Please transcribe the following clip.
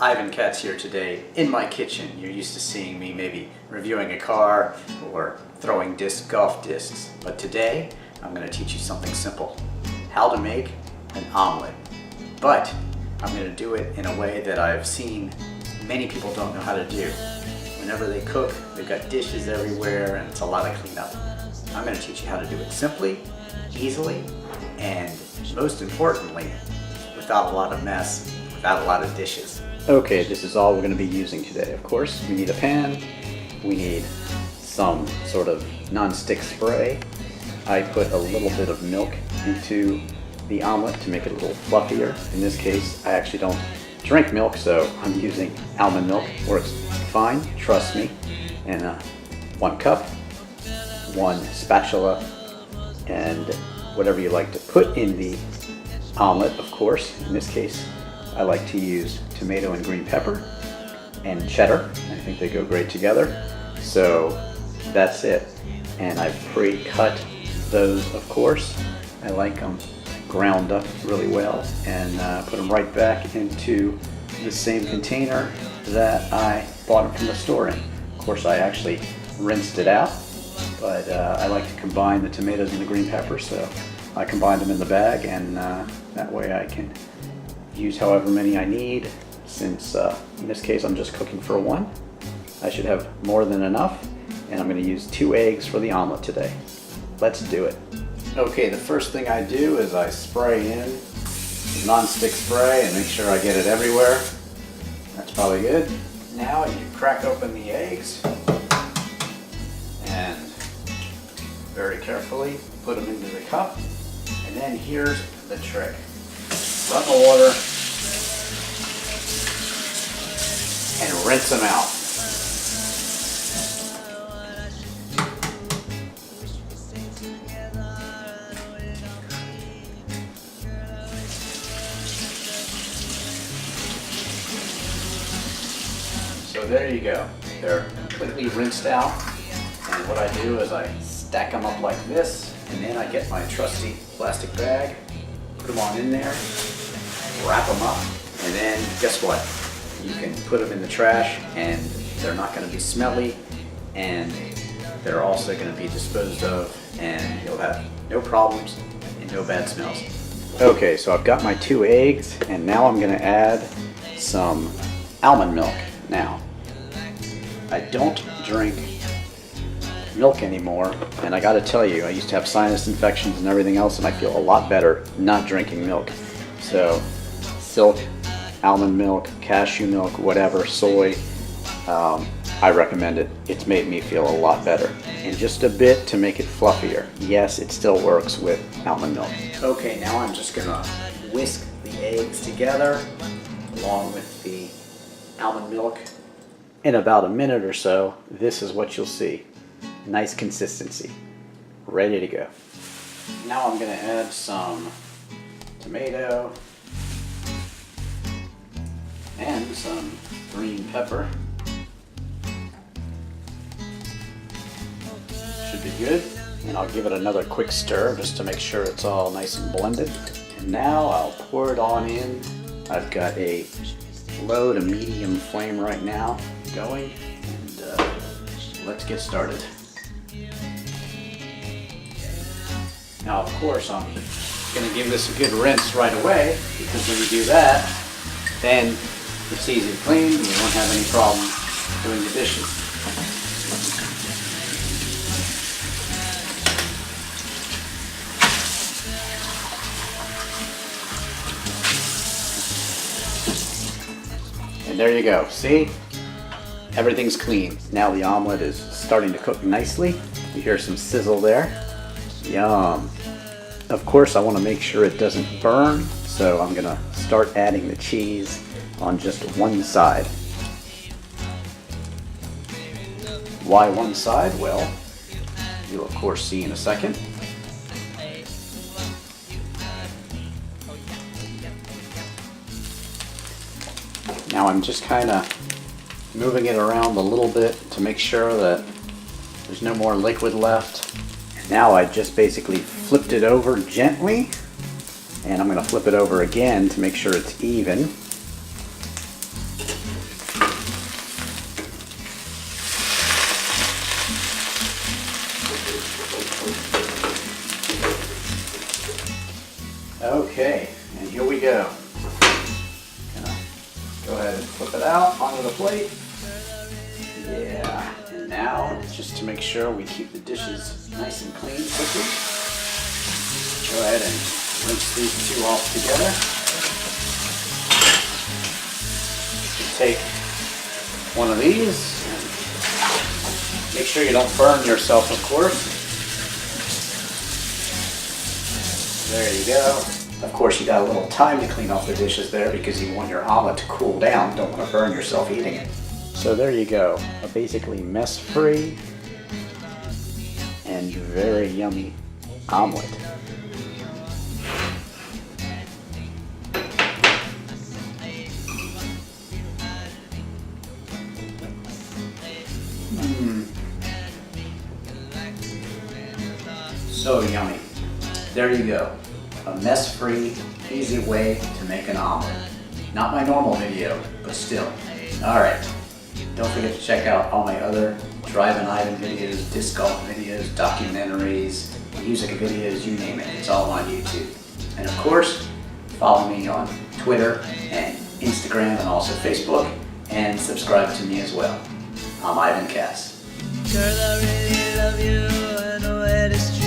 Ivan Katz here today in my kitchen. You're used to seeing me maybe reviewing a car or throwing golf discs. But today, I'm going to teach you something simple. How to make an omelet. But I'm going to do it in a way that I've seen many people don't know how to do. Whenever they cook, they've got dishes everywhere and it's a lot of cleanup. I'm going to teach you how to do it simply, easily, and most importantly, without a lot of mess, without a lot of dishes. Okay, this is all we're going to be using today. Of course, we need a pan, we need some sort of non-stick spray. I put a little bit of milk into the omelet to make it a little fluffier. In this case, I actually don't drink milk, so I'm using almond milk. Works fine, trust me. And 1 cup, 1 spatula, and whatever you like to put in the omelet, of course. In this case, I like to use tomato and green pepper and cheddar. I think they go great together. So that's it. And I've pre-cut those, of course. I like them ground up really well and put them right back into the same container that I bought them from the store in. Of course, I actually rinsed it out, but I like to combine the tomatoes and the green pepper, so I combined them in the bag, and that way I can use however many I need. Since in this case I'm just cooking for 1, I should have more than enough, and I'm going to use 2 eggs for the omelet today. Let's do it. Okay, the first thing I do is I spray in non-stick spray and make sure I get it everywhere. That's probably good. Now you crack open the eggs and very carefully put them into the cup. And then here's the trick. Run the water and rinse them out. So there you go. They're completely rinsed out. And what I do is I stack them up like this, and then I get my trusty plastic bag, put them on in there, wrap them up, and then guess what? You can put them in the trash and they're not going to be smelly, and they're also going to be disposed of, and you'll have no problems and no bad smells. Okay, so I've got my 2 eggs, and now I'm going to add some almond milk. Now, I don't drink milk anymore, and I gotta tell you, I used to have sinus infections and everything else, and I feel a lot better not drinking milk. So silk, almond milk, cashew milk, whatever, soy, I recommend it. It's made me feel a lot better. And just a bit to make it fluffier. Yes, it still works with almond milk. Okay, now I'm just gonna whisk the eggs together along with the almond milk. In about a minute or so, this is what you'll see. Nice consistency. Ready to go. Now I'm going to add some tomato and some green pepper. Should be good. And I'll give it another quick stir just to make sure it's all nice and blended. And now I'll pour it on in. I've got a low to medium flame right now going, and let's get started. Now, of course, I'm going to give this a good rinse right away, because when you do that, then it's easy to clean and you won't have any problem doing the dishes. And there you go. See? Everything's clean. Now the omelet is starting to cook nicely. You hear some sizzle there. Yum. Of course, I want to make sure it doesn't burn, so I'm going to start adding the cheese on just one side. Why one side? Well, you'll of course see in a second. Now I'm just kind of moving it around a little bit to make sure that there's no more liquid left. And now I just basically flipped it over gently, and I'm going to flip it over again to make sure it's even. Okay, and here we go. Gonna go ahead and flip it out onto the plate. Yeah, and now, just to make sure we keep the dishes nice and clean quickly, go ahead and rinse these two off together. You take one of these, and make sure you don't burn yourself, of course. There you go. Of course, you got a little time to clean off the dishes there because you want your omelet to cool down. You don't want to burn yourself eating it. So there you go. A basically mess-free and very yummy omelet. So yummy. There you go. A mess-free, easy way to make an omelet. Not my normal video, but still. Alright, don't forget to check out all my other Drivin Ivan videos, disc golf videos, documentaries, music videos, you name it. It's all on YouTube. And of course, follow me on Twitter and Instagram and also Facebook, and subscribe to me as well. I'm Ivan Cass. Girl, I really love you, I know it is true.